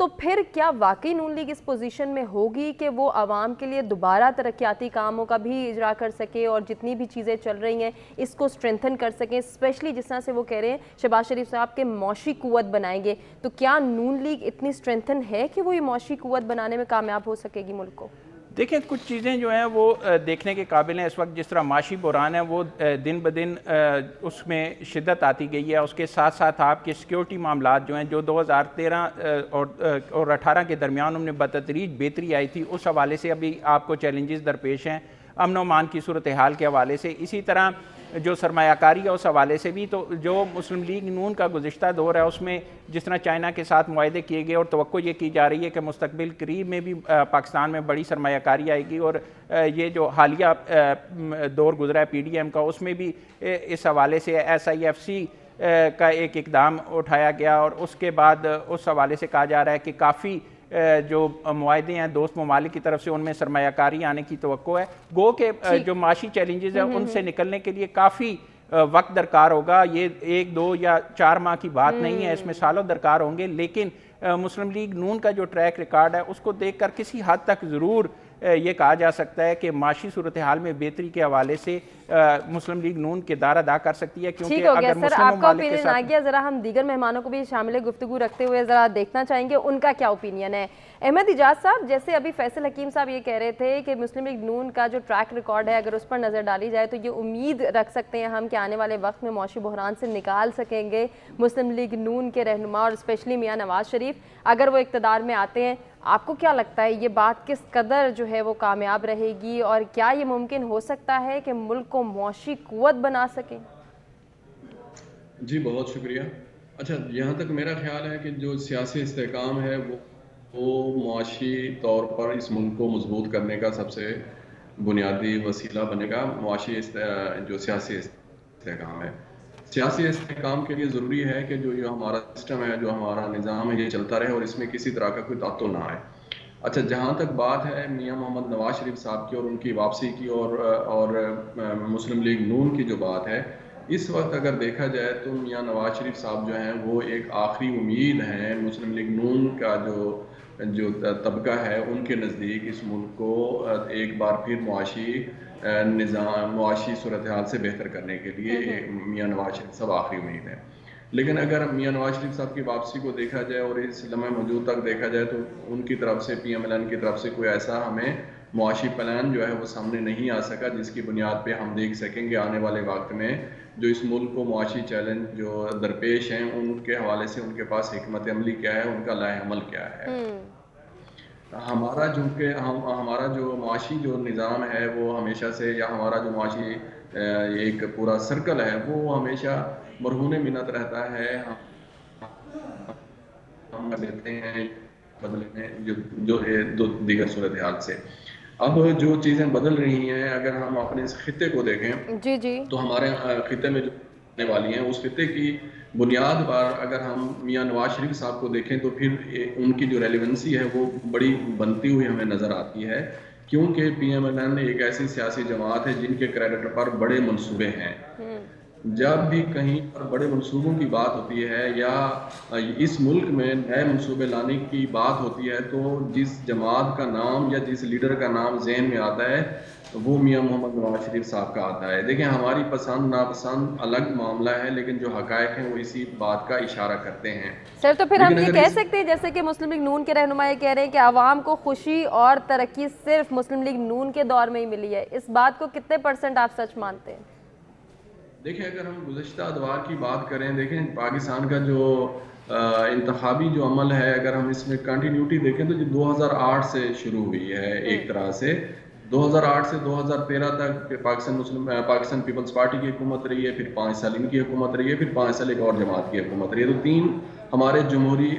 تو پھر کیا واقعی نون لیگ اس پوزیشن میں ہوگی کہ وہ عوام کے لیے دوبارہ ترقیاتی کاموں کا بھی اجرا کر سکے اور جتنی بھی چیزیں چل رہی ہیں اس کو اسٹرینتھن کر سکیں، اسپیشلی جس طرح سے وہ کہہ رہے ہیں شہباز شریف صاحب کے معاشی قوت بنائیں گے، تو کیا نون لیگ اتنی اسٹرینتھن ہے کہ وہ یہ معاشی قوت بنانے میں کامیاب ہو سکے گی ملک کو؟ دیکھیں کچھ چیزیں جو ہیں وہ دیکھنے کے قابل ہیں. اس وقت جس طرح معاشی بحران ہے وہ دن بدن اس میں شدت آتی گئی ہے. اس کے ساتھ ساتھ آپ کے سیکیورٹی معاملات جو ہیں جو 2013 اور 18 کے درمیان انہوں نے بتدریج بہتری آئی تھی، اس حوالے سے ابھی آپ کو چیلنجز درپیش ہیں امن و امان کی صورتحال کے حوالے سے. اسی طرح جو سرمایہ کاری ہے اس حوالے سے بھی، تو جو مسلم لیگ نون کا گزشتہ دور ہے اس میں جس طرح چائنا کے ساتھ معاہدے کیے گئے اور توقع یہ کی جا رہی ہے کہ مستقبل قریب میں بھی پاکستان میں بڑی سرمایہ کاری آئے گی، اور یہ جو حالیہ دور گزرا ہے پی ڈی ایم کا اس میں بھی اس حوالے سے ایس آئی ایف سی کا ایک اقدام اٹھایا گیا، اور اس کے بعد اس حوالے سے کہا جا رہا ہے کہ کافی جو معاہدے ہیں دوست ممالک کی طرف سے ان میں سرمایہ کاری آنے کی توقع ہے. گو کہ جو معاشی چیلنجز ہیں ان سے نکلنے کے لیے کافی وقت درکار ہوگا. یہ 1 2 یا 4 ماہ کی بات نہیں ہے، اس میں سالوں درکار ہوں گے. لیکن مسلم لیگ نون کا جو ٹریک ریکارڈ ہے اس کو دیکھ کر کسی حد تک ضرور یہ کہا جا سکتا ہے کہ معاشی صورتحال میں بہتری کے حوالے سے مسلم لیگ نون کردار ادا کر سکتی ہے. ٹھیک ہو گیا سر، آپ کا اوپینین آ گیا. ذرا ہم دیگر مہمانوں کو بھی شامل گفتگو رکھتے ہوئے ذرا دیکھنا چاہیں گے ان کا کیا اوپینین ہے. احمد اجاز صاحب، جیسے ابھی فیصل حکیم صاحب یہ کہہ رہے تھے کہ مسلم لیگ نون کا جو ٹریک ریکارڈ ہے اگر اس پر نظر ڈالی جائے تو یہ امید رکھ سکتے ہیں ہم کہ آنے والے وقت میں معاشی بحران سے نکال سکیں گے مسلم لیگ نون کے رہنما اور اسپیشلی میاں نواز شریف اگر وہ اقتدار میں آتے ہیں. آپ کو کیا لگتا ہے یہ بات کس قدر جو ہے وہ کامیاب رہے گی اور کیا یہ ممکن ہو سکتا ہے کہ ملک کو معاشی قوت بنا سکیں؟ جی بہت شکریہ. اچھا، یہاں تک میرا خیال ہے کہ جو سیاسی استحکام ہے وہ معاشی طور پر اس ملک کو مضبوط کرنے کا سب سے بنیادی وسیلہ بنے گا. معاشی جو سیاسی استحکام ہے، سیاسی استحکام کے لیے ضروری ہے کہ جو ہمارا سسٹم ہے، جو ہمارا نظام ہے، یہ چلتا رہے اور اس میں کسی طرح کا کوئی تعطل نہ آئے. اچھا، جہاں تک بات ہے میاں محمد نواز شریف صاحب کی اور ان کی واپسی کی اور مسلم لیگ نون کی جو بات ہے، اس وقت اگر دیکھا جائے تو میاں نواز شریف صاحب جو ہیں وہ ایک آخری امید ہیں مسلم لیگ نون کا جو طبقہ ہے ان کے نزدیک اس ملک کو ایک بار پھر معاشی صورتحال سے بہتر کرنے کے لیے میاں نواز شریف صاحب آخری امید ہیں. لیکن اگر میاں نواز شریف صاحب کی واپسی کو دیکھا جائے اور اس لمحہ موجود تک دیکھا جائے تو ان کی طرف سے پی ایم ایل این کی طرف سے کوئی ایسا ہمیں معاشی پلان جو ہے وہ سامنے نہیں آ سکا جس کی بنیاد پہ ہم دیکھ سکیں گے آنے والے وقت میں جو اس ملک کو معاشی چیلنج جو درپیش ہیں ان کے حوالے سے ان کے پاس حکمت عملی کیا ہے، ان کا لائحہ عمل کیا ہے. ہمارا جو معاشی جو نظام ہے وہ ہمیشہ سے، یا ہمارا جو معاشی ایک پورا سرکل ہے وہ ہمیشہ مرہون منت رہتا ہے. ہم لیتے ہیں بدلے میں جو ہے دیگر صورتحال سے. اب جو چیزیں بدل رہی ہیں اگر ہم اپنے اس خطے کو دیکھیں تو ہمارے خطے میں جو آنے والی ہیں اس خطے کی بنیاد پر اگر ہم میاں نواز شریف صاحب کو دیکھیں تو پھر ان کی جو ریلیونسی ہے وہ بڑی بنتی ہوئی ہمیں نظر آتی ہے، کیونکہ پی ایم ایل این ایک ایسی سیاسی جماعت ہے جن کے کریڈٹ پر بڑے منصوبے ہیں. جب بھی کہیں پر بڑے منصوبوں کی بات ہوتی ہے یا اس ملک میں نئے منصوبے لانے کی بات ہوتی ہے تو جس جماعت کا نام یا جس لیڈر کا نام ذہن میں آتا ہے وہ میاں محمد نواز شریف صاحب کا آتا ہے. دیکھیں، ہماری پسند ناپسند الگ معاملہ ہے لیکن جو حقائق ہیں وہ اسی بات کا اشارہ کرتے ہیں. سر، تو پھر ہم یہ کہہ سکتے ہیں جیسے کہ مسلم لیگ نون کے رہنما یہ کہہ رہے ہیں کہ عوام کو خوشی اور ترقی صرف مسلم لیگ نون کے دور میں ہی ملی ہے، اس بات کو کتنے % آپ سچ مانتے ہیں؟ دیکھیں، اگر ہم گزشتہ ادوار کی بات کریں، دیکھیں پاکستان کا جو انتخابی جو عمل ہے اگر ہم اس میں کنٹینیوٹی دیکھیں تو جو 2008 سے شروع ہوئی ہے ایک طرح سے 2008 سے 2013 تک پاکستان پیپلز پارٹی کی حکومت رہی ہے، پھر 5 سال ان کی حکومت رہی ہے، پھر 5 سال ایک اور جماعت کی حکومت رہی ہے. تو 3 ہمارے جمہوری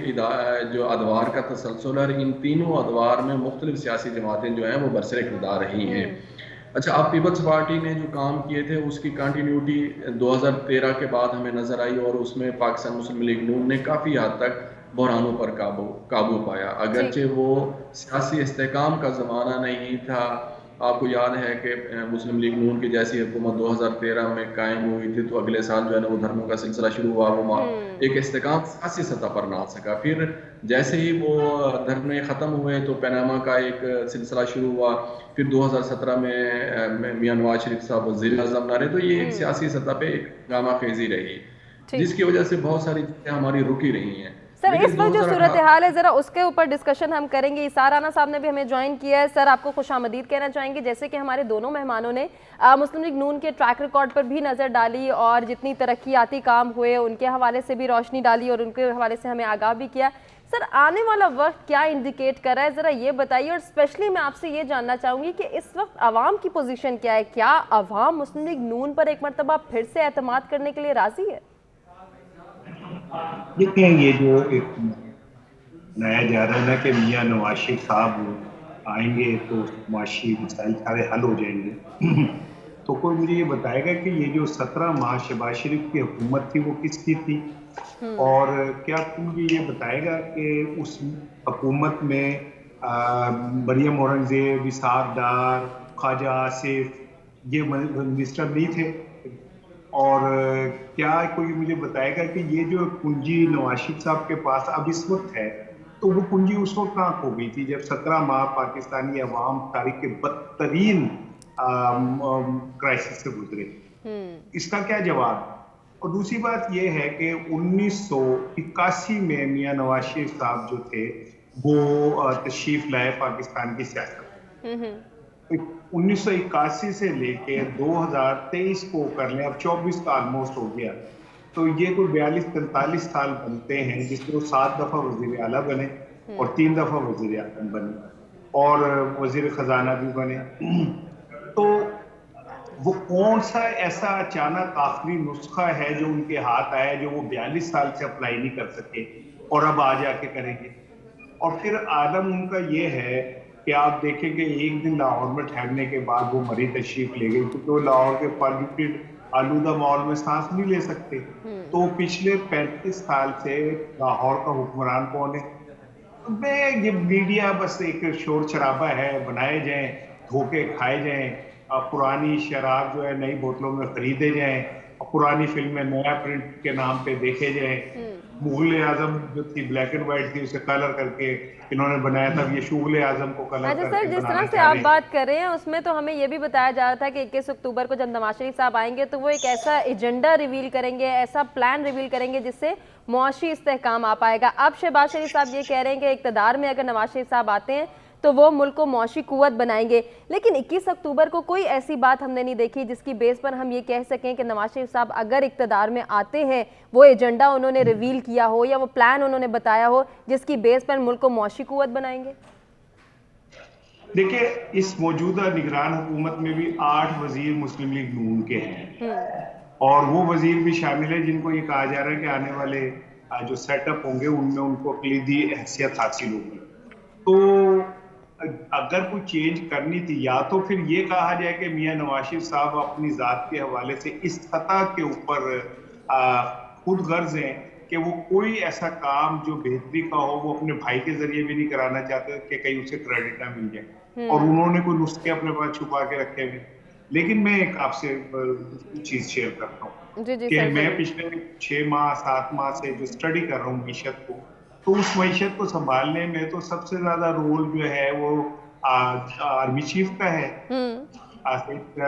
جو ادوار کا تسلسل ہے، ان تینوں ادوار میں مختلف سیاسی جماعتیں جو ہیں وہ برسر اقتدار رہی ہیں. اچھا، آپ پیپلز پارٹی نے جو کام کیے تھے اس کی کنٹینیوٹی 2013 کے بعد ہمیں نظر آئی اور اس میں پاکستان مسلم لیگ نون نے کافی حد تک بحرانوں پر قابو پایا. اگرچہ وہ سیاسی استحکام کا زمانہ نہیں تھا آپ کو یاد ہے کہ مسلم لیگ نون کی جیسی حکومت 2013 میں قائم ہوئی تھی تو اگلے سال جو ہے نا وہ دھرموں کا سلسلہ شروع ہوا، وہ ایک استحکام سیاسی سطح پر نہ آ سکا. پھر جیسے ہی وہ دھرمے ختم ہوئے تو پیناما کا ایک سلسلہ شروع ہوا. پھر 2017 میں میاں نواز شریف صاحب وزیر اعظم بنا رہے. تو یہ ایک سیاسی سطح پہ ایک گامہ خیزی رہی جس کی وجہ سے بہت ساری چیزیں ہماری رکی رہی ہیں. سر اس وقت جو صورتحال ہے ذرا اس کے اوپر ڈسکشن ہم کریں گے. اسار رانا صاحب نے بھی ہمیں جوائن کیا ہے. سر آپ کو خوش آمدید کہنا چاہیں گے. جیسے کہ ہمارے دونوں مہمانوں نے مسلم لیگ نون کے ٹریک ریکارڈ پر بھی نظر ڈالی اور جتنی ترقیاتی کام ہوئے ان کے حوالے سے بھی روشنی ڈالی اور ان کے حوالے سے ہمیں آگاہ بھی کیا. سر آنے والا وقت کیا انڈیکیٹ کر رہا ہے ذرا یہ بتائیے. اور اسپیشلی میں آپ سے یہ جاننا چاہوں گی کہ اس وقت عوام کی پوزیشن کیا ہے. کیا عوام مسلم لیگ نون پر ایک مرتبہ پھر سے اعتماد کرنے کے لیے راضی ہے؟ دیکھیں یہ جو ایک بنایا جا رہا ہے نا کہ میاں نواز شریف صاحب آئیں گے تو معاشی مسائل سارے حل ہو جائیں گے، تو کوئی مجھے یہ بتائے گا کہ یہ جو 17 ماہ شہباز شریف کی حکومت تھی وہ کس کی تھی؟ اور کیا مجھے یہ بتائے گا کہ اس حکومت میں مریم اورنگزیب، اسحاق ڈار، خواجہ آصف یہ منسٹر نہیں تھے؟ اور کیا کوئی مجھے بتائے گا کہ یہ جو کنجی نواز شریف صاحب کے پاس اب اس وقت ہے تو وہ کنجی اس وقت کہاں کھو گئی تھی جب 17 ماہ پاکستانی عوام تاریخ کے بدترین کرائسس سے گزرے؟ اس کا کیا جواب؟ اور دوسری بات یہ ہے کہ 1981 میں میاں نواز شریف صاحب جو تھے وہ تشریف لائے پاکستان کی سیاست. 1981 سے لے کے 2023 کو کر لیں، اب 24 کا آلموسٹ ہو گیا، تو یہ کوئی 42-43 سال بنتے ہیں جس میں وہ 7 دفعہ وزیر اعلیٰ بنے اور 3 دفعہ وزیر اعظم بنے اور وزیر خزانہ بھی بنے. تو وہ کون سا ایسا اچانک آخری نسخہ ہے جو ان کے ہاتھ آیا جو وہ 42 سال سے اپلائی نہیں کر سکے اور اب آ جا کے کریں گے؟ اور پھر عالم ان کا یہ ہے کہ آپ دیکھیں کہ ایک دن لاہور میں ٹھہرنے کے بعد وہ مری تشریف لے گئے کیونکہ وہ لاہور کے پالوٹیڈ آلودہ ماحول میں سانس نہیں لے سکتے. تو پچھلے 35 سال سے لاہور کا حکمران کون ہے؟ یہ میڈیا بس ایک شور شرابہ ہے، بنائے جائیں، دھوکے کھائے جائیں، پرانی شراب جو ہے نئی بوتلوں میں خریدے جائیں، پرانی فلمیں نیا پرنٹ کے نام پہ دیکھے جائیں. مغل اعظم جو تھی بلیک اینڈ وائٹ تھی اسے کلر کر کے انہوں نے بنایا تھا، یہ شغل اعظم کو کلر کر کے سر جس طرح سے آپ بات کر رہے ہیں اس میں تو ہمیں یہ بھی بتایا جا رہا تھا کہ 21 اکتوبر کو جب نواز شریف صاحب آئیں گے تو وہ ایک ایسا ایجنڈا ریویل کریں گے، ایسا پلان ریویل کریں گے جس سے معاشی استحکام آ پائے گا. اب شہباز شریف صاحب یہ کہہ رہے ہیں کہ اقتدار میں اگر نواز شریف صاحب آتے ہیں تو وہ ملک کو معاشی قوت بنائیں گے. لیکن 21 اکتوبر کو کوئی ایسی بات ہم نے نہیں دیکھی جس کی بیس پر ہم یہ کہہ سکیں کہ نواز شریف صاحب اگر اقتدار میں آتے ہیں وہ ایجنڈا انہوں نے ریویل کیا ہو یا وہ پلان انہوں نے بتایا ہو جس کی بیس پر ملک کو معاشی قوت بنائیں گے. دیکھیں اس موجودہ نگران حکومت میں بھی 8 وزیر مسلم لیگ نون کے ہیں اور وہ وزیر بھی شامل ہیں جن کو یہ کہا جا رہا ہے کہ آنے والے جو سیٹ اپ ہوں گے ان میں ان کو کلیدی حیثیت حاصل ہوگی. تو اگر کوئی چینج کرنی تھی یا تو پھر یہ کہا جائے کہ میاں نواز شریف صاحب اپنی ذات کے حوالے سے اس سطح کے اوپر خود غرض ہیں کہ وہ کوئی ایسا کام جو بہتری کا ہو وہ اپنے بھائی کے ذریعے بھی نہیں کرانا چاہتے کہ کہیں اسے کریڈٹ نہ مل جائے اور انہوں نے کوئی نسخے اپنے پاس چھپا کے رکھے ہوئے. لیکن میں ایک آپ سے چیز شیئر کرتا ہوں کہ میں پچھلے 6 ماہ 7 ماہ سے جو اسٹڈی کر رہا ہوں معیشت کو، تو اس معیشت کو سنبھالنے میں تو سب سے زیادہ رول جو ہے وہ آرمی چیف کا ہے، آصف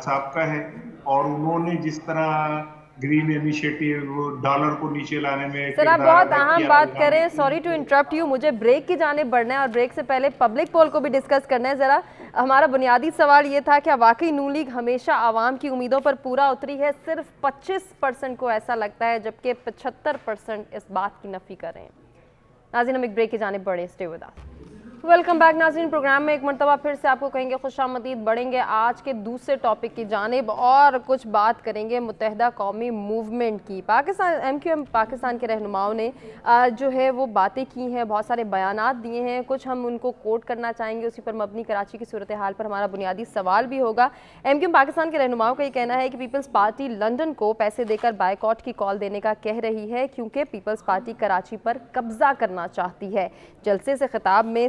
صاحب کا ہے. اور انہوں نے جس طرح گرین انیشیٹو ڈالر کو نیچے لانے میں سر آپ بہت اہم بات کریں. سوری ٹو انٹرپٹ یو، مجھے بریک کی جانب بڑھنا ہے اور بریک سے پہلے پبلک پول کو بھی ڈسکس کرنا ہے. ذرا ہمارا بنیادی سوال یہ تھا کہ واقعی نون لیگ ہمیشہ عوام کی امیدوں پر پورا اتری ہے؟ صرف 25% کو ایسا لگتا ہے جبکہ 75% اس بات کی نفی کر رہے ہیں. ناظرین ہم ایک بریک کی جانب بڑھیں، stay with us. Welcome back ناظرین. پروگرام میں ایک مرتبہ پھر سے آپ کو کہیں گے خوش آمدید. بڑھیں گے آج کے دوسرے ٹاپک کی جانب اور کچھ بات کریں گے متحدہ قومی موومنٹ کی. پاکستان MQM پاکستان کے رہنماؤں نے جو ہے وہ باتیں کی ہیں، بہت سارے بیانات دیے ہیں، کچھ ہم ان کو کوٹ کرنا چاہیں گے. اسی پر مبنی کراچی کی صورتحال پر ہمارا بنیادی سوال بھی ہوگا. MQM پاکستان کے رہنماؤں کا یہ کہنا ہے کہ پیپلز پارٹی لندن کو پیسے دے کر بائیکاٹ کی کال دینے کا کہہ رہی ہے کیونکہ پیپلز پارٹی کراچی پر قبضہ کرنا چاہتی ہے. جلسے سے خطاب میں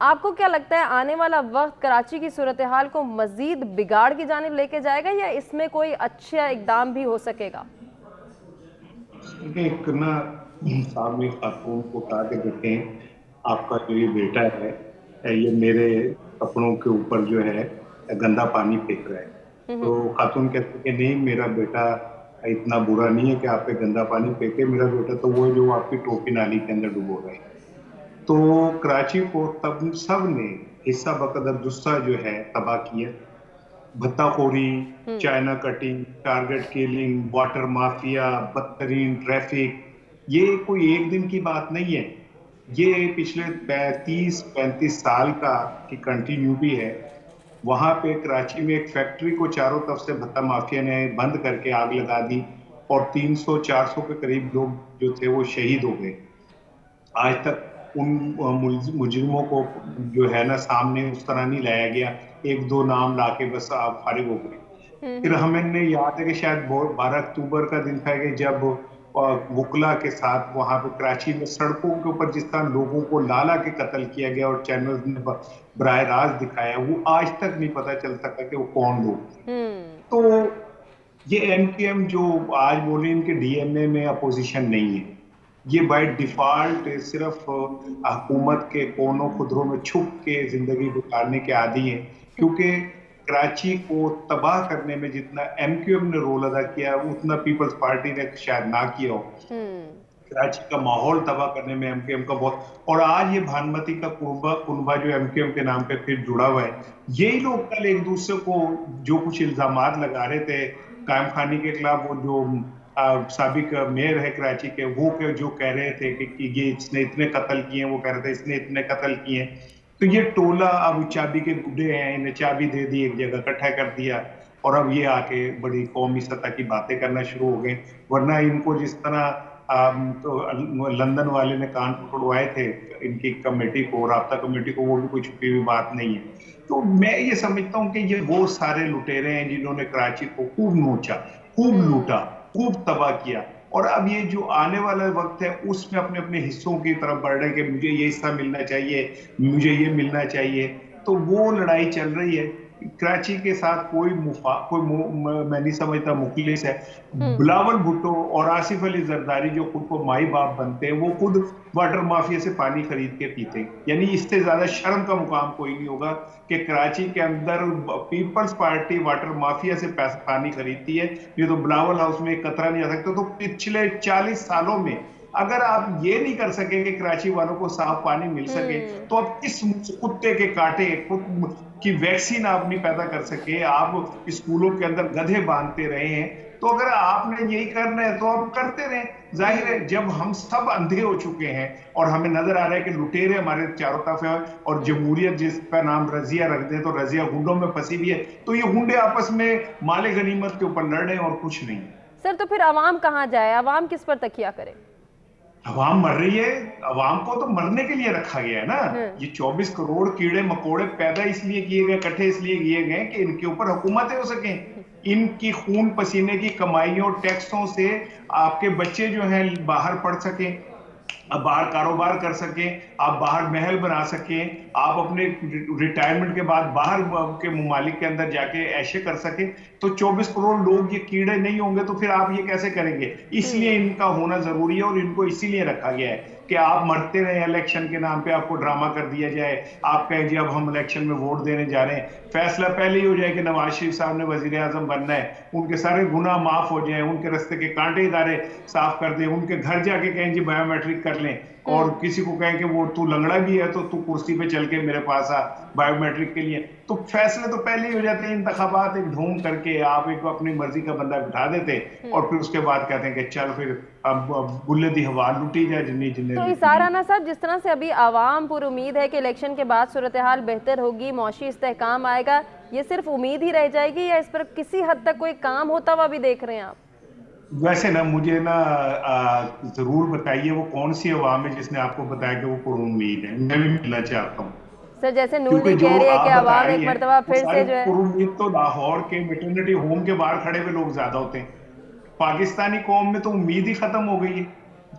آپ کو کیا لگتا ہے آنے والا وقت کراچی کی صورتحال کو مزید بگاڑ کی جانب لے کے جائے گا یا اس میں کوئی اچھا اقدام بھی ہو سکے گا؟ ایک نا سامنے خاتون کو کہا کہ دیکھیں آپ کا جو یہ بیٹا ہے یہ میرے کپڑوں کے اوپر جو ہے گندا پانی پھینک رہا ہے، تو خاتون کہتے کہ نہیں میرا بیٹا اتنا برا نہیں ہے کہ آپ پہ گندا پانی پھینکے، میرا بیٹا تو وہ جو آپ کی ٹوپی نالی کے اندر ڈبو رہا ہے۔ تو کراچی کو تب سب نے حصہ بقدر جثہ جو ہے تباہ کیا، بھتہ خوری، China cutting, target killing, water mafia, بدترین ٹریفک، یہ کوئی ایک دن کی بات نہیں ہے، یہ پچھلے 30-35 سال کا کی کنٹینیوٹی ہے۔ وہاں پہ کراچی میں ایک فیکٹری کو چاروں طرف سے بھتہ مافیا نے بند کر کے آگ لگا دی اور 300-400 کے قریب لوگ جو تھے وہ شہید ہو گئے۔ آج تک ان مجرموں کو جو ہے نا سامنے اس طرح نہیں لایا گیا، ایک دو نام لا کے بس آپ فارغ ہو گئے۔ پھر ہمیں نے یاد ہے کہ شاید 12 اکتوبر کا دن تھا کہ جب وکلا کے ساتھ وہاں پہ کراچی میں سڑکوں کے اوپر جس طرح لوگوں کو لالا کے قتل کیا گیا اور چینلز نے براہ راست دکھایا، وہ آج تک نہیں پتہ چل سکا کہ وہ کون لوگ تھے۔ تو یہ ایم کیو ایم جو آج بولے ان کے ڈی این اے میں اپوزیشن نہیں ہے، یہ بائی ڈیفالٹ صرف حکومت کے کونوں خدروں میں چھپ کے زندگی گزارنے کے عادی ہیں، کیونکہ کراچی کو تباہ کرنے میں جتنا ایم کیو ایم نے رول ادا کیا اتنا پیپلز پارٹی نے شاید نہ کیا ہو۔ کراچی کا ماحول تباہ کرنے میں ایم کیو ایم کا بہت، اور آج یہ بھانمتی کا کنبہ جو ایم کیو ایم کے نام پہ پھر جڑا ہوا ہے، یہی لوگ کل ایک دوسرے کو جو کچھ الزامات لگا رہے تھے قائم خانی کے خلاف، وہ جو سابق میئر ہے کراچی کے، وہ جو کہہ رہے تھے کہ یہ اس نے اتنے قتل کیے ہیں، وہ کہہ رہے تھے اس نے اتنے قتل کیے ہیں، تو یہ ٹولہ اب چابی کے گڈے ہیں، انہیں چابی دے دی، ایک جگہ اکٹھا کر دیا اور اب یہ آ کے بڑی قومی سطح کی باتیں کرنا شروع ہو گئے۔ ورنہ ان کو جس طرح لندن والے نے کان پکڑوائے تھے ان کی کمیٹی کو، رابطہ کمیٹی کو، وہ بھی کوئی چھپی ہوئی بات نہیں ہے۔ تو میں یہ سمجھتا ہوں کہ یہ وہ سارے لٹیرے ہیں جنہوں نے کراچی کو خوب نوچا، خوب لوٹا، خوب تباہ کیا، اور اب یہ جو آنے والا وقت ہے اس میں اپنے اپنے حصوں کی طرف بڑھ رہے کہ مجھے یہ حصہ ملنا چاہیے، مجھے یہ ملنا چاہیے، تو وہ لڑائی چل رہی ہے۔ کراچی کے ساتھ کوئی میں نہیں سمجھتا مخلص ہے۔ بلاول بھٹو اور آصف علی زرداری جو خود کو مائی باپ بنتے ہیں، وہ خود واٹر مافیا سے پانی خرید کے پیتے ہیں، یعنی اس سے زیادہ شرم کا مقام کوئی نہیں ہوگا کہ کراچی کے اندر پیپلز پارٹی واٹر مافیا سے پانی خریدتی ہے۔ یہ تو بلاول ہاؤس میں ایک قطرہ نہیں آ سکتا۔ تو پچھلے 40 سالوں میں اگر آپ یہ نہیں کر سکیں کہ کراچی والوں کو صاف پانی مل سکے، تو اب اس کتے کے کاٹے کی ویکسین آپ نہیں پیدا کر سکے، آپ اسکولوں کے اندر گدھے باندھتے رہے ہیں، تو اگر آپ نے یہی کرنا ہے تو آپ کرتے رہیں۔ ظاہر ہے جب ہم سب اندھے ہو چکے ہیں اور ہمیں نظر آ رہا ہے کہ لٹیرے ہمارے چاروں طرف ہیں اور جمہوریت جس کا نام رضیہ رکھ دیں تو رضیہ گنڈوں میں پھنسی بھی ہے، تو یہ گنڈے آپس میں مال غنیمت کے اوپر لڑ رہے ہیں اور کچھ نہیں۔ سر تو پھر عوام کہاں جائے؟ عوام کس پر تکیہ کرے؟ عوام مر رہی ہے، عوام کو تو مرنے کے لیے رکھا گیا ہے نا۔ یہ 24 کروڑ کیڑے مکوڑے پیدا اس لیے کیے گئے، اکٹھے اس لیے کیے گئے کہ ان کے اوپر حکومتیں ہو سکیں، ان کی خون پسینے کی کمائیوں ٹیکسوں سے آپ کے بچے جو ہیں باہر پڑھ سکیں، باہر کاروبار کر سکیں، آپ باہر محل بنا سکیں، آپ اپنے ریٹائرمنٹ کے بعد باہر کے ممالک کے اندر جا کے عیشیں کر سکیں۔ تو 24 کروڑ لوگ یہ کیڑے نہیں ہوں گے تو پھر آپ یہ کیسے کریں گے؟ اس لیے ان کا ہونا ضروری ہے اور ان کو اسی لیے رکھا گیا ہے کہ آپ مرتے رہیں، الیکشن کے نام پہ آپ کو ڈرامہ کر دیا جائے، آپ کہیں جی اب ہم الیکشن میں ووٹ دینے جا رہے ہیں، فیصلہ پہلے ہی ہو جائے کہ نواز شریف صاحب نے وزیر اعظم بننا ہے، ان کے سارے گناہ معاف ہو جائیں، ان کے رستے کے کانٹے ادارے صاف کر دیں، ان کے گھر جا کے کہیں جی بایو میٹرک کر لیں، اور کسی کو کہیں کہ وہ تو لنگڑا بھی ہے تو کرسی پہ چل کے میرے پاس آ بایو میٹرک کے لیے، تو فیصلے تو پہلے ہی ہو جاتے ہیں۔ انتخابات ایک ڈھونگ کر کے آپ ایک اپنی مرضی کا بندہ بٹھا دیتے اور پھر اس کے بعد کہتے ہیں کہ چل پھر اب بلے دی ہوا لوٹی جائے جنی جنی۔ تو اسارانا صاحب، جس طرح سے ابھی عوام پر امید ہے کہ الیکشن کے بعد صورتحال بہتر ہوگی، معاشی استحکام آئے گا، یہ صرف امید ہی رہ جائے گی یا اس پر کسی حد تک کوئی کام ہوتا ہوا بھی دیکھ رہے ہیں آپ؟ ویسے نا مجھے نا ضرور بتائیے وہ کون سی عوام ہے جس نے آپ کو بتایا کہ وہ پر امید ہے، میں بھی ملنا چاہتا ہوں۔ سر جیسے نوری کہہ رہے ہیں کہ عوام ایک مرتبہ پھر سے جو ہے، پر امید تو لاہور کے میٹرنٹی ہوم کے باہر کھڑے ہوئے لوگ زیادہ ہوتے ہیں، پاکستانی قوم میں تو امید ہی ختم ہو گئی ہے۔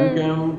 MQM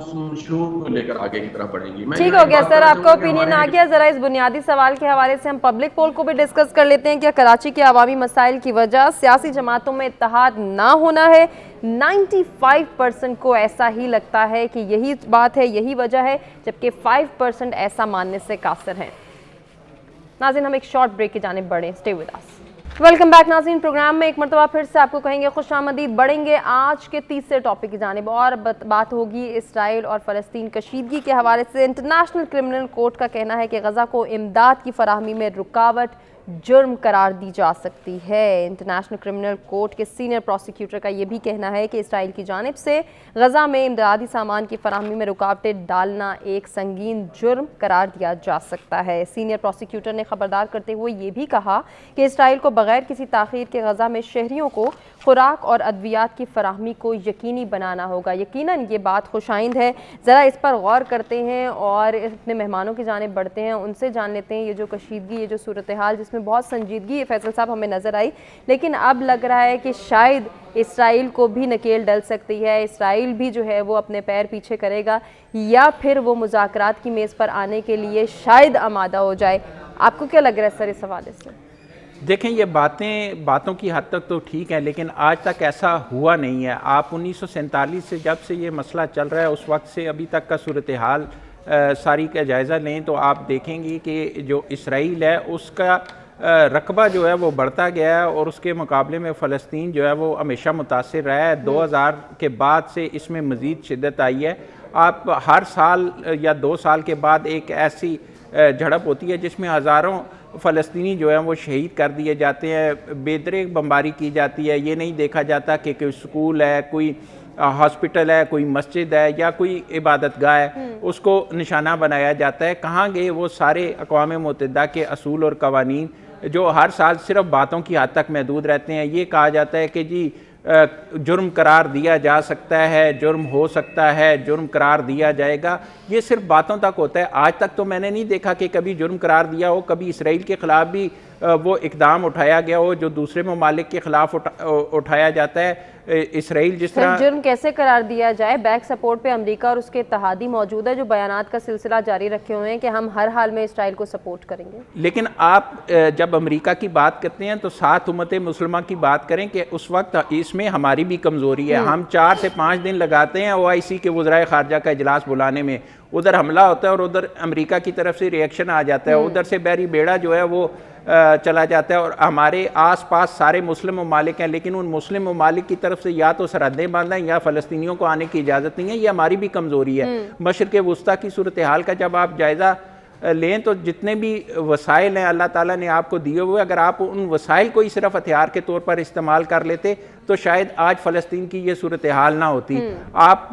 اس منشور کو لے کر آگے کی طرف بڑھیں گی. ٹھیک ہو گیا سر, آپ کا اوپینین آ گیا. ذرا اس بنیادی سوال کے حوالے سے ہم پبلک پول کو بھی ڈسکس کر لیتے ہیں. کیا کراچی کے عوامی مسائل کی وجہ سیاسی جماعتوں میں اتحاد نہ ہونا ہے؟ 95% کو ایسا ہی لگتا ہے کہ یہی بات ہے, یہی وجہ ہے, جبکہ 5% ایسا ماننے سے قاصر ہیں. ناظرین, ہم ایک شارٹ بریک کی جانب بڑھیں. Stay with us. Welcome back ناظرین. پروگرام میں ایک مرتبہ پھر سے آپ کو کہیں گے خوش آمدید. بڑھیں گے آج کے تیسرے ٹاپک کی جانب, اور بات ہوگی اسرائیل اور فلسطین کشیدگی کے حوالے سے. انٹرنیشنل کرمنل کورٹ کا کہنا ہے کہ غزہ کو امداد کی فراہمی میں رکاوٹ جرم قرار دی جا سکتی ہے. انٹرنیشنل کرمنل کورٹ کے سینئر پروسیکیوٹر کا یہ بھی کہنا ہے کہ اسرائیل کی جانب سے غزہ میں امدادی سامان کی فراہمی میں رکاوٹیں ڈالنا ایک سنگین جرم قرار دیا جا سکتا ہے. سینئر پروسیکیوٹر نے خبردار کرتے ہوئے یہ بھی کہا کہ اسرائیل کو بغیر کسی تاخیر کے غزہ میں شہریوں کو خوراک اور ادویات کی فراہمی کو یقینی بنانا ہوگا. یقیناً یہ بات خوش آئند ہے. ذرا اس پر غور کرتے ہیں اور اپنے مہمانوں کی جانب بڑھتے ہیں, ان سے جان لیتے ہیں یہ جو کشیدگی, یہ جو صورتحال جس میں بہت سنجیدگی فیصل صاحب ہمیں نظر آئی, لیکن اب لگ رہا ہے کہ شاید اسرائیل کو بھی نکیل ڈل سکتی ہے. اسرائیل بھی جو ہے وہ اپنے پیر پیچھے کرے گا, یا پھر وہ مذاکرات کی میز پر آنے کے لیے شاید آمادہ ہو جائے. آپ کو کیا لگ رہا ہے سر اس حوالے سے؟ دیکھیں, یہ باتوں کی حد تک تو ٹھیک ہے, لیکن آج تک ایسا ہوا نہیں ہے. آپ 1947 سے جب سے یہ مسئلہ چل رہا ہے اس وقت سے ابھی تک کا صورتحال ساری کا جائزہ لیں تو آپ دیکھیں گی کہ جو اسرائیل ہے اس کا رقبہ جو ہے وہ بڑھتا گیا ہے, اور اس کے مقابلے میں فلسطین جو ہے وہ ہمیشہ متاثر رہا ہے. 2000 کے بعد سے اس میں مزید شدت آئی ہے. آپ ہر سال یا 2 سال کے بعد ایک ایسی جھڑپ ہوتی ہے جس میں ہزاروں فلسطینی جو ہیں وہ شہید کر دیے جاتے ہیں, بے دریغ بمباری کی جاتی ہے. یہ نہیں دیکھا جاتا کہ کوئی سکول ہے, کوئی ہاسپٹل ہے, کوئی مسجد ہے یا کوئی عبادت گاہ ہے, اس کو نشانہ بنایا جاتا ہے. کہاں گئے وہ سارے اقوام متحدہ کے اصول اور قوانین جو ہر سال صرف باتوں کی حد تک محدود رہتے ہیں؟ یہ کہا جاتا ہے کہ جی جرم قرار دیا جا سکتا ہے, جرم ہو سکتا ہے, جرم قرار دیا جائے گا. یہ صرف باتوں تک ہوتا ہے. آج تک تو میں نے نہیں دیکھا کہ کبھی جرم قرار دیا ہو. کبھی اسرائیل کے خلاف بھی وہ اقدام اٹھایا گیا ہو جو دوسرے ممالک کے خلاف اٹھایا جاتا ہے. اسرائیل جس طرح جرم کیسے قرار دیا جائے؟ بیک سپورٹ پہ امریکہ اور اس کے اتحادی موجود ہے جو بیانات کا سلسلہ جاری رکھے ہوئے ہیں کہ ہم ہر حال میں اسرائیل کو سپورٹ کریں گے. لیکن آپ جب امریکہ کی بات کرتے ہیں تو ساتھ امت مسلمہ کی بات کریں کہ اس وقت اس میں ہماری بھی کمزوری ہے. ہم 4 سے 5 دن لگاتے ہیں OIC کے وزرائے خارجہ کا اجلاس بلانے میں. ادھر حملہ ہوتا ہے اور ادھر امریکہ کی طرف سے ریئیکشن آ جاتا ہے. ادھر سے بحری بیڑا جو ہے وہ چلا جاتا ہے, اور ہمارے آس پاس سارے مسلم ممالک ہیں, لیکن ان مسلم ممالک کی طرف سے یا تو سرحدیں باندھ ہیں یا فلسطینیوں کو آنے کی اجازت نہیں ہے. یہ ہماری بھی کمزوری ہے. مشرق وسطیٰ کی صورتحال کا جب آپ جائزہ لیں تو جتنے بھی وسائل ہیں اللہ تعالیٰ نے آپ کو دیے ہوئے, اگر آپ ان وسائل کو ہی صرف ہتھیار کے طور پر استعمال کر لیتے تو شاید آج فلسطین کی یہ صورتحال نہ ہوتی. آپ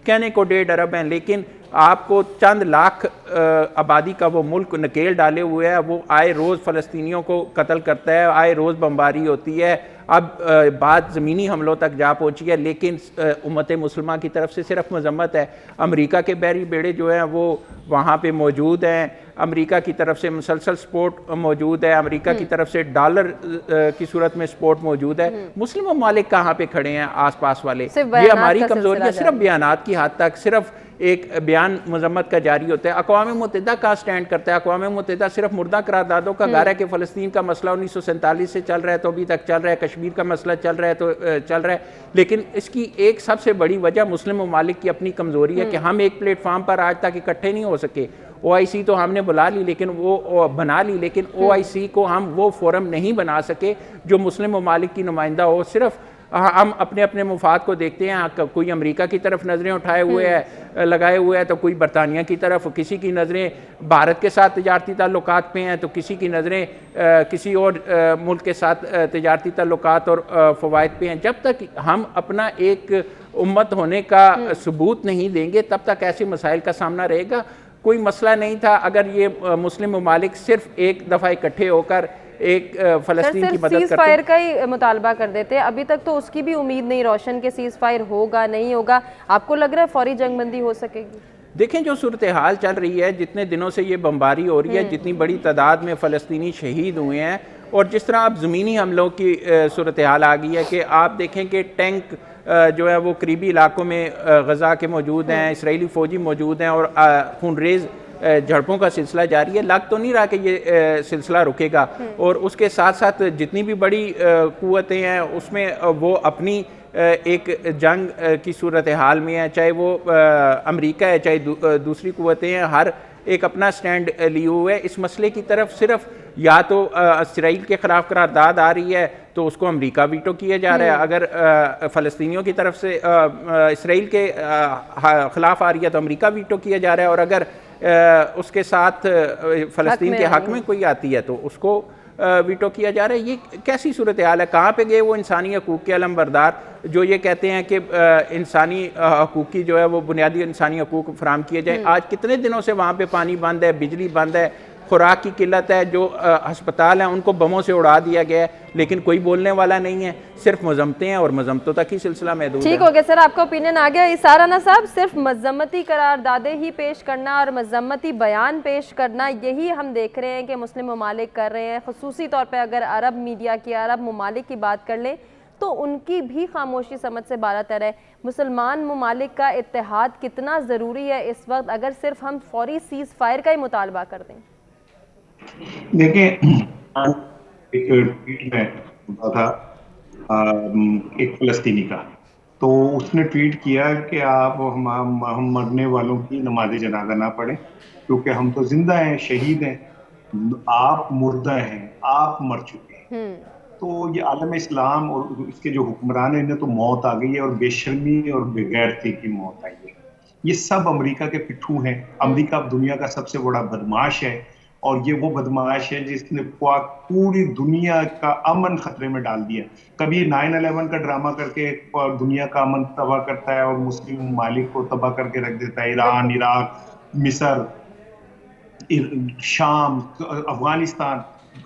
کہنے کو 1.5 ارب ہیں, لیکن آپ کو چند لاکھ آبادی کا وہ ملک نکیل ڈالے ہوئے ہے. وہ آئے روز فلسطینیوں کو قتل کرتا ہے, آئے روز بمباری ہوتی ہے. اب بات زمینی حملوں تک جا پہنچی ہے, لیکن امت مسلمہ کی طرف سے صرف مذمت ہے. امریکہ کے بحری بیڑے جو ہیں وہ وہاں پہ موجود ہیں, امریکہ کی طرف سے مسلسل سپورٹ موجود ہے, امریکہ کی طرف سے ڈالر کی صورت میں سپورٹ موجود ہے. مسلم ممالک کہاں پہ کھڑے ہیں آس پاس والے؟ یہ ہماری کمزوری ہے. صرف بیانات کی حد تک صرف ایک بیان مذمت کا جاری ہوتا ہے. اقوام متحدہ کا سٹینڈ کرتا ہے. اقوام متحدہ صرف مردہ قراردادوں کا گھر ہے کہ فلسطین کا مسئلہ 1947 سے چل رہا ہے تو ابھی تک چل رہا ہے, کشمیر کا مسئلہ چل رہا ہے تو چل رہا ہے. لیکن اس کی ایک سب سے بڑی وجہ مسلم ممالک کی اپنی کمزوری ہے کہ ہم ایک پلیٹ فارم پر آج تک اکٹھے نہیں ہو سکے. OIC تو ہم نے بنا لی, لیکن OIC کو ہم وہ فورم نہیں بنا سکے جو مسلم ممالک کی نمائندہ ہو. صرف ہم اپنے اپنے مفاد کو دیکھتے ہیں. کوئی امریکہ کی طرف نظریں اٹھائے ہوئے ہے, لگائے ہوئے ہے, تو کوئی برطانیہ کی طرف, کسی کی نظریں بھارت کے ساتھ تجارتی تعلقات پہ ہیں تو کسی کی نظریں کسی اور ملک کے ساتھ تجارتی تعلقات اور فوائد پہ ہیں. جب تک ہم اپنا ایک امت ہونے کا ثبوت نہیں دیں گے تب تک ایسے مسائل کا سامنا رہے گا. کوئی مسئلہ نہیں تھا اگر یہ مسلم ممالک صرف ایک دفعہ اکٹھے ہو کر ایک فلسطین کی مدد کرتے. سیز فائر کا ہی مطالبہ کر دیتے. ابھی تک تو اس کی بھی امید نہیں روشن کہ سیز فائر ہوگا نہیں ہوگا. آپ کو لگ رہا ہے فوری جنگ بندی ہو سکے گی؟ دیکھیں جو صورتحال چل رہی ہے, جتنے دنوں سے یہ بمباری ہو رہی ہے, جتنی بڑی تعداد میں فلسطینی شہید ہوئے ہیں, اور جس طرح اب زمینی حملوں کی صورتحال آ گئی ہے کہ آپ دیکھیں کہ ٹینک جو ہے وہ قریبی علاقوں میں غزہ کے موجود ہیں، اسرائیلی فوجی موجود ہیں اور خونریز جھڑپوں کا سلسلہ جاری ہے. لگ تو نہیں رہا کہ یہ سلسلہ رکے گا، اور اس کے ساتھ ساتھ جتنی بھی بڑی قوتیں ہیں اس میں وہ اپنی ایک جنگ کی صورتحال میں ہے، چاہے وہ امریکہ ہے چاہے دوسری قوتیں ہیں، ہر ایک اپنا سٹینڈ لیے ہوئے. اس مسئلے کی طرف صرف یا تو اسرائیل کے خلاف قرارداد آ رہی ہے تو اس کو امریکہ ویٹو کیا جا رہا ہے، اگر فلسطینیوں کی طرف سے اسرائیل کے خلاف آ رہی ہے تو امریکہ ویٹو کیا جا رہا ہے، اور اگر اس کے ساتھ فلسطین کے حق میں کوئی آتی ہے تو اس کو ویٹو کیا جا رہا ہے. یہ کیسی صورتحال ہے؟ کہاں پہ گئے وہ انسانی حقوق کے علم بردار جو یہ کہتے ہیں کہ انسانی حقوق کی جو ہے وہ بنیادی انسانی حقوق فراہم کیے جائیں؟ آج کتنے دنوں سے وہاں پہ پانی بند ہے، بجلی بند ہے، خوراک کی قلت ہے، جو ہسپتال ہیں ان کو بموں سے اڑا دیا گیا ہے، لیکن کوئی بولنے والا نہیں ہے، صرف مذمتیں ہیں اور مذمتوں تک ہی سلسلہ محدود ہے. ٹھیک ہو گیا سر، آپ کا اوپینین آ گیا. سارانہ صاحب، صرف مذمتی قراردادیں ہی پیش کرنا اور مذمتی بیان پیش کرنا، یہی ہم دیکھ رہے ہیں کہ مسلم ممالک کر رہے ہیں. خصوصی طور پہ اگر عرب میڈیا کی، عرب ممالک کی بات کر لیں تو ان کی بھی خاموشی سمجھ سے بالاتر ہے. مسلمان ممالک کا اتحاد کتنا ضروری ہے اس وقت اگر صرف ہم فوری سیز فائر کا ہی مطالبہ کر دیں؟ دیکھیں، ایک ٹویٹ میں تھا ایک فلسطینی کا، تو اس نے ٹویٹ کیا کہ ہم مرنے والوں کی نماز جنازہ نہ پڑھیں کیونکہ ہم تو زندہ ہیں، شہید ہیں، آپ مردہ ہیں، آپ مر چکے ہیں. تو یہ عالم اسلام اور اس کے جو حکمران ہیں انہیں تو موت آ گئی ہے، اور بے شرمی اور بے غیرتی کی موت آئی ہے. یہ سب امریکہ کے پٹھو ہیں. امریکہ اب دنیا کا سب سے بڑا بدماش ہے، اور یہ وہ بدماش ہے جس نے پوری دنیا کا امن خطرے میں ڈال دیا. کبھی 9/11 کا ڈرامہ کر کے دنیا کا امن تباہ کرتا ہے اور مسلم ممالک کو تباہ کر کے رکھ دیتا ہے. ایران، عراق، مصر، شام، افغانستان،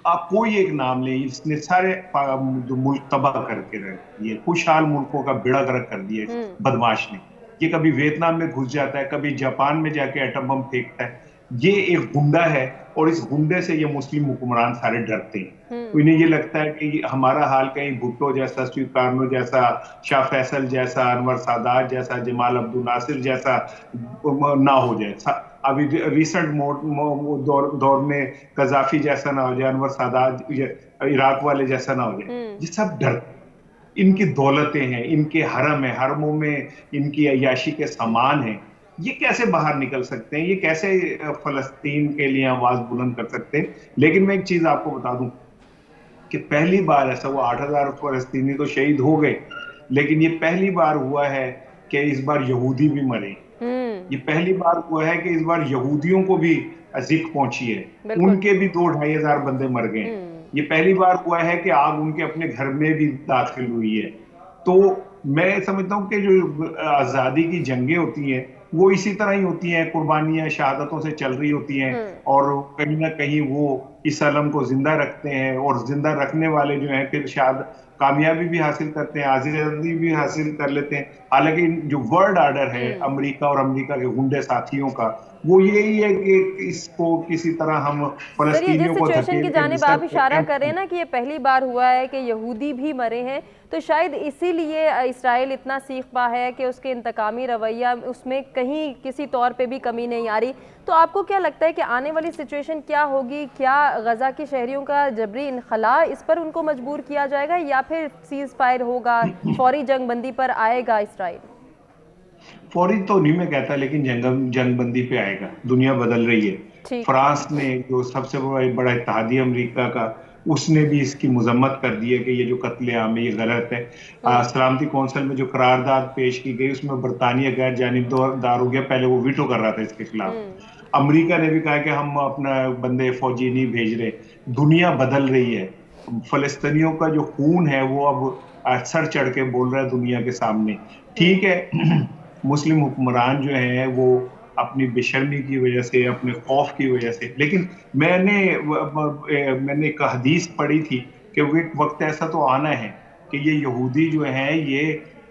آپ کوئی ایک نام لیں، اس نے سارے ملک تباہ کر کے رکھ دیے. خوشحال ملکوں کا بیڑا غرق کر دیا بدماش نے. یہ کبھی ویتنام میں گھس جاتا ہے، کبھی جاپان میں جا کے ایٹم بم پھینکتا ہے. یہ ایک گنڈا ہے، اور اس گنڈے سے یہ مسلم حکمران سارے ڈرتے ہیں. انہیں یہ لگتا ہے کہ ہمارا حال کہیں بھٹو جیسا، سویکارنو جیسا، شاہ فیصل جیسا، انور سادات جیسا، جمال عبد الناصر جیسا نہ ہو جائے. ابھی ریسنٹ دور میں قذافی جیسا نہ ہو جائے، انور سادات عراق والے جیسا نہ ہو جائے. یہ سب ڈر، ان کی دولتیں ہیں، ان کے حرم ہیں، حرموں میں ان کی عیاشی کے سامان ہیں. یہ کیسے باہر نکل سکتے ہیں؟ یہ کیسے فلسطین کے لیے آواز بلند کر سکتے ہیں؟ لیکن میں ایک چیز آپ کو بتا دوں کہ پہلی بار ایسا ہوا، 8,000 فلسطینی تو شہید ہو گئے، لیکن یہ پہلی بار ہوا ہے کہ اس بار یہودی بھی مرے. یہ پہلی بار ہوا ہے کہ اس بار یہودیوں کو بھی اذیت پہنچی ہے، ان کے بھی 2-2.5 ہزار بندے مر گئے. یہ پہلی بار ہوا ہے کہ آگ ان کے اپنے گھر میں بھی داخل ہوئی ہے. تو میں سمجھتا ہوں کہ جو آزادی کی جنگیں ہوتی ہیں وہ اسی طرح ہی ہوتی ہیں، قربانیاں شہادتوں سے چل رہی ہوتی ہیں، اور کہیں نہ کہیں وہ اس علم کو زندہ رکھتے ہیں، اور زندہ رکھنے والے جو ہیں پھر شاید کامیابی بھی حاصل کرتے ہیں، آزادی بھی حاصل کر لیتے ہیں. حالانکہ جو ورلڈ آرڈر ہے امریکہ اور امریکہ کے گنڈے ساتھیوں کا، وہ یہی ہے کہ اس کو کسی طرح ہم فلسطینیوں کو سچویشن کی جانب آپ اشارہ کر رہے ہیں نا کہ یہ پہلی بار ہوا ہے کہ یہودی بھی مرے ہیں، تو شاید اسی لیے اسرائیل اتنا سیخ پا ہے کہ اس کے انتقامی رویہ اس میں کہیں کسی طور پہ بھی کمی نہیں آ رہی. تو آپ کو کیا لگتا ہے کہ آنے والی سچویشن کیا ہوگی؟ کیا غزہ کے شہریوں کا جبری انخلاء اس پر ان کو مجبور کیا جائے گا، یا پھر سیز فائر ہوگا، فوری جنگ بندی پر آئے گا اسرائیل؟ فوری تو نہیں میں کہتا، لیکن جنگ بندی پہ آئے گا. دنیا بدل رہی ہے. فرانس نے جو سب سے بڑا اتحادی امریکہ کا، اس نے بھی اس کی مذمت کر دی ہے کہ یہ جو قتل عام ہے یہ غلط ہے. سلامتی کونسل میں جو قرارداد پیش کی گئی اس میں برطانیہ غیر جانبدار ہو گیا، پہلے وہ ویٹو کر رہا تھا اس کے خلاف. امریکہ نے بھی کہا کہ ہم اپنا بندے فوجی نہیں بھیج رہے. دنیا بدل رہی ہے. فلسطینیوں کا جو خون ہے وہ اب سر چڑھ کے بول رہا ہے دنیا کے سامنے. ٹھیک ہے، مسلم حکمران جو ہیں وہ اپنی بے شرمی کی وجہ سے، اپنے خوف کی وجہ سے، لیکن میں نے ایک حدیث پڑھی تھی کہ وقت ایسا تو آنا ہے کہ یہ یہودی جو ہیں یہ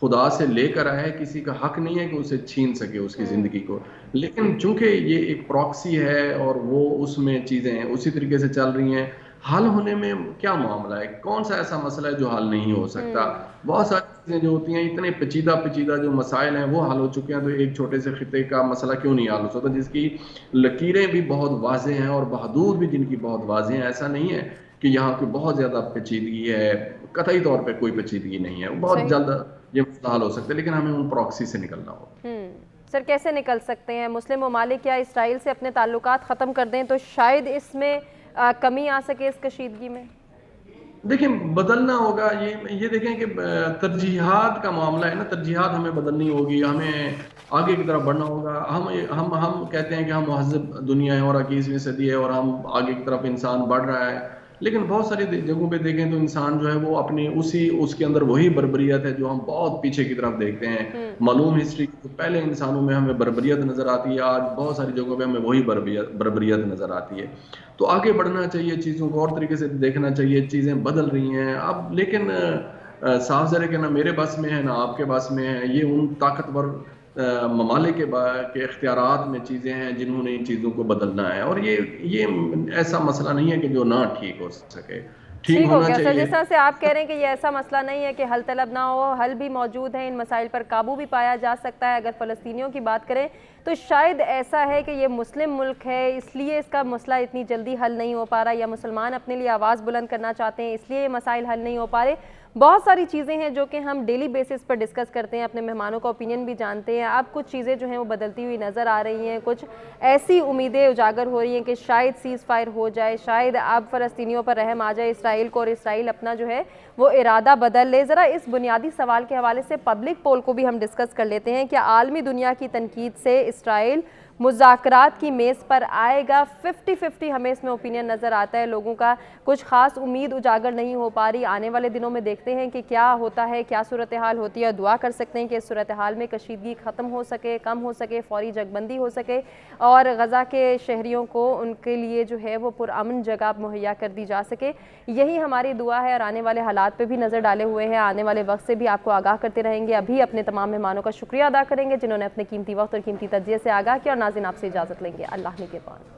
خدا سے لے کر آئے، کسی کا حق نہیں ہے کہ اسے چھین سکے اس کی زندگی کو، لیکن چونکہ یہ ایک پراکسی ہے اور وہ اس میں چیزیں اسی طریقے سے چل رہی ہیں، حل ہونے میں کیا معاملہ ہے؟ کون سا ایسا مسئلہ ہے جو حل نہیں ہو سکتا؟ بہت ساری چیزیں جو ہوتی ہیں، اتنے پیچیدہ جو مسائل ہیں وہ حل ہو چکے ہیں، تو ایک چھوٹے سے خطے کا مسئلہ کیوں نہیں حل ہو سکتا جس کی لکیریں بھی بہت واضح ہیں اور حدود بھی جن کی بہت واضح ہیں؟ ایسا نہیں ہے کہ یہاں کی بہت زیادہ پیچیدگی ہے، قطعی طور پہ کوئی پیچیدگی نہیں ہے، بہت جلد یہ مسئلہ حل ہو سکتا ہے، لیکن ہمیں ان پراکسی سے نکلنا ہوگا۔ سر کیسے نکل سکتے ہیں؟ مسلم ممالک یا اسرائیل سے اپنے تعلقات ختم کر دیں تو شاید اس میں کمی آ سکے، اس کشیدگی میں؟ دیکھیں بدلنا ہوگا، یہ دیکھیں کہ ترجیحات کا معاملہ ہے نا، ترجیحات ہمیں بدلنی ہوگی، ہمیں آگے کی طرف بڑھنا ہوگا۔ ہم کہتے ہیں کہ ہم مہذب دنیا ہے اور 21ویں صدی ہے اور ہم آگے کی طرف انسان بڑھ رہا ہے، لیکن بہت ساری جگہوں پہ دیکھیں تو انسان جو ہے وہ اپنی اس کے اندر وہی بربریت ہے جو ہم بہت پیچھے کی طرف دیکھتے ہیں۔ معلوم ہسٹری پہلے انسانوں میں ہمیں بربریت نظر آتی ہے، آج بہت ساری جگہوں پہ ہمیں وہی بربریت نظر آتی ہے۔ تو آگے بڑھنا چاہیے، چیزوں کو اور طریقے سے دیکھنا چاہیے، چیزیں بدل رہی ہیں اب، لیکن صاف ظاہر ہے کہ نہ میرے بس میں ہے نہ آپ کے بس میں ہے، یہ ان طاقتور ممالک کے اختیارات میں چیزیں ہیں جنہوں نے ان چیزوں کو بدلنا ہے، اور یہ ایسا مسئلہ نہیں ہے کہ جو نہ ٹھیک ہو سکے، ٹھیک ہونا چاہیے۔ سر جس طرح سے آپ کہہ رہے ہیں کہ یہ ایسا مسئلہ نہیں ہے کہ حل طلب نہ ہو، حل بھی موجود ہے، ان مسائل پر قابو بھی پایا جا سکتا ہے۔ اگر فلسطینیوں کی بات کریں تو شاید ایسا ہے کہ یہ مسلم ملک ہے اس لیے اس کا مسئلہ اتنی جلدی حل نہیں ہو پا رہا، یا مسلمان اپنے لیے آواز بلند کرنا چاہتے ہیں اس لیے یہ مسائل حل نہیں ہو پا رہے۔ بہت ساری چیزیں ہیں جو کہ ہم ڈیلی بیسس پر ڈسکس کرتے ہیں، اپنے مہمانوں کا اوپینین بھی جانتے ہیں۔ اب کچھ چیزیں جو ہیں وہ بدلتی ہوئی نظر آ رہی ہیں، کچھ ایسی امیدیں اجاگر ہو رہی ہیں کہ شاید سیز فائر ہو جائے، شاید اب فلسطینیوں پر رحم آ جائے اسرائیل کو، اور اسرائیل اپنا جو ہے وہ ارادہ بدل لے۔ ذرا اس بنیادی سوال کے حوالے سے پبلک پول کو بھی ہم ڈسکس کر لیتے ہیں کہ عالمی دنیا کی تنقید سے اسرائیل مذاکرات کی میز پر آئے گا؟ 50-50 ہمیں اس میں اوپینین نظر آتا ہے لوگوں کا، کچھ خاص امید اجاگر نہیں ہو پا رہی۔ آنے والے دنوں میں دیکھتے ہیں کہ کیا ہوتا ہے، کیا صورتحال ہوتی ہے، دعا کر سکتے ہیں کہ اس صورتحال میں کشیدگی ختم ہو سکے، کم ہو سکے، فوری جنگ بندی ہو سکے، اور غزہ کے شہریوں کو ان کے لیے جو ہے وہ پرامن جگہ مہیا کر دی جا سکے۔ یہی ہماری دعا ہے، اور آنے والے حالات پہ بھی نظر ڈالے ہوئے ہیں، آنے والے وقت سے بھی آپ کو آگاہ کرتے رہیں گے۔ ابھی اپنے تمام مہمانوں کا شکریہ ادا کریں گے جنہوں نے اپنے قیمتی وقت اور قیمتی تجزیے سے آگاہ کیا، اور ناظرین آپ سے اجازت لیں گے۔ اللہ نگہبان۔